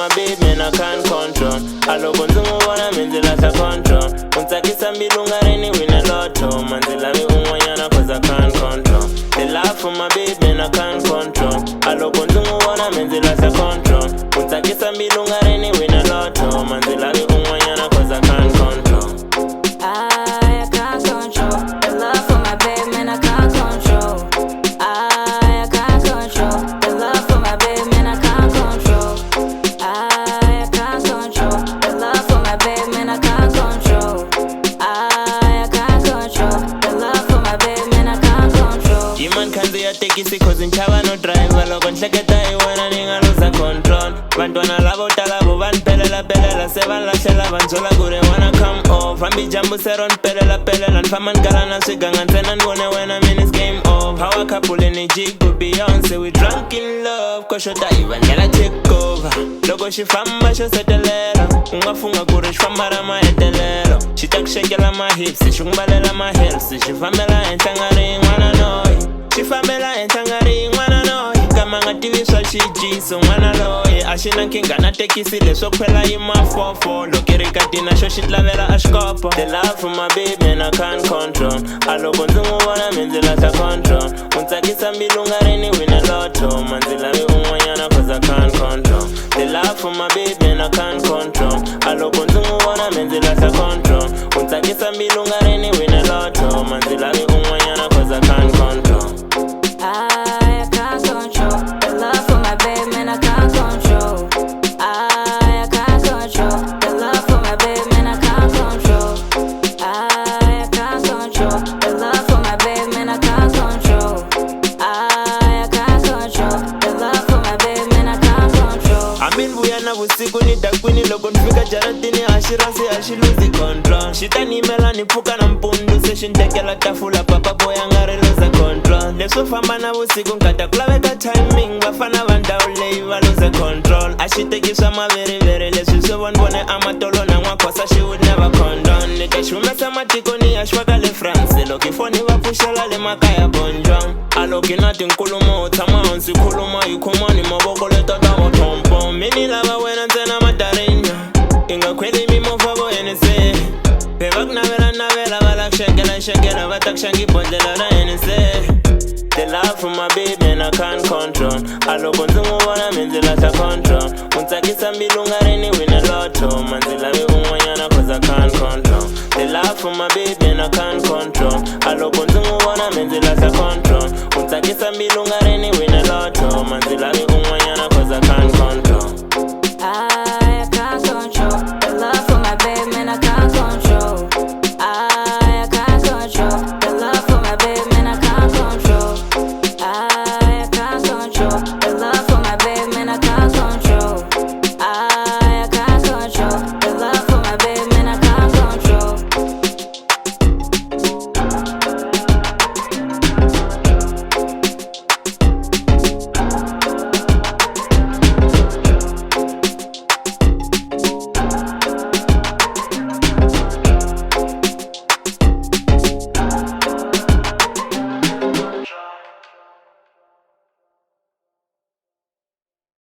my baby and I can't control. Aloko ndzi n'wi vona mi ndzi lahla control. U tsakisa mbilu nga ri ni wina lotto. Ma ndzi lavi un'wanyana cause I can't control. The love for my baby and I can't control. Aloko ndzi n'wi vona mi ndzi lahla control. U tsakisa mbilu nga ri ni wina lotto. Ma ndzi lavi un'wanyana cause I can't control. I can't control the love for my baby, man. I can't control. I can't control the love for my baby, man. I can't control. I can't control the love for my baby, man. I can't control. I can't control the love for my baby, man. I can't control. Iman khandziya thekisi cause nchava no driver. Loko nhleketa hi wena ni nga lose control. Vantwana lavo tala vo va ni pelela se va lahlela va ndzhola ku ri wanna come off. Hambi jambu se ro ni pelela ni famba ni kala na swiganga ntsena ni vone wena man it's game off. Power couple energy ku Beyonce we drunk in love. Koxota hi va ndlela take over. Loko xi famba xo setelela u nga funga ku ri xi famba ra mahetelelo. Xi ta ku xekela ma hips xi ku mbalela ma heels. Xi fambela henhla nga ri yin'wana noyi. Xi fambela henhla nga ri yin'wana noyi. Kama nga tivi swa xijiso n'wana loyi. A xi na nkingha na tekisi leswo khwela yi mafofo. Loko i ri katina xo xi lavela a xikopo. The love for my baby and I can't control. A loko ndzi n'wi vona mi ndzi lahla control. U tsakisa mbilu nga ri ni wina lotto. Ma ndzi lavi un'wanyana cause I can't control. The love for my baby and I can't control. A loko ndzi n'wi vona mi ndzi lahla control. U tsakisa mbilu nga ri ni wina lotto. Ma ndzi lavi un'wanyana cause I can't control. I can't control the love for my baby, man. I can't control. I can't control the love for my baby, man. I can't control. I can't control the love for my baby, man. I can't control. I can't control the love for my baby, man. I can't control. Amin vuya na vusiku ni dakwini loko ni fika jaratini a xi rasi a xi lose control. Xi ta ni yimela ni pfuka na mpundzu se xi ni tekela tafula papa boya nga ri lose control. Leswo famba na vusiku nkata ku laveka timing vafana va ndhawu leyi va lose control. A xi teki swa maveriveri leswi swi vonivone amatolo na n'wakhosa xi would never condone. Ni ta xi humesa matiko ni ya xi faka le France loko ifoni va pfuxela le makaya bonjwang. A loko na tinkulumo u tshama hansi khuluma hi khomani mavoko leta ta vothompo. Mini lava wena ntsena matarinya i nga khweli mimovha vo henese. Be va ku navela va la ku xekela va ta ku xangi bodlela ra henese. The love for my baby and I can't control. A loko ndzi n'wi vona mi ndzi lahla control. U tsakisa mbilu nga ri ni wina lotto. Ma ndzi lavi un'wanyana cause I can't control. The love for my baby and I can't control. A loko ndzi n'wi vona mi ndzi lahla control. U tsakisa mbilu nga ri ni wina lotto. Ma ndzi lavi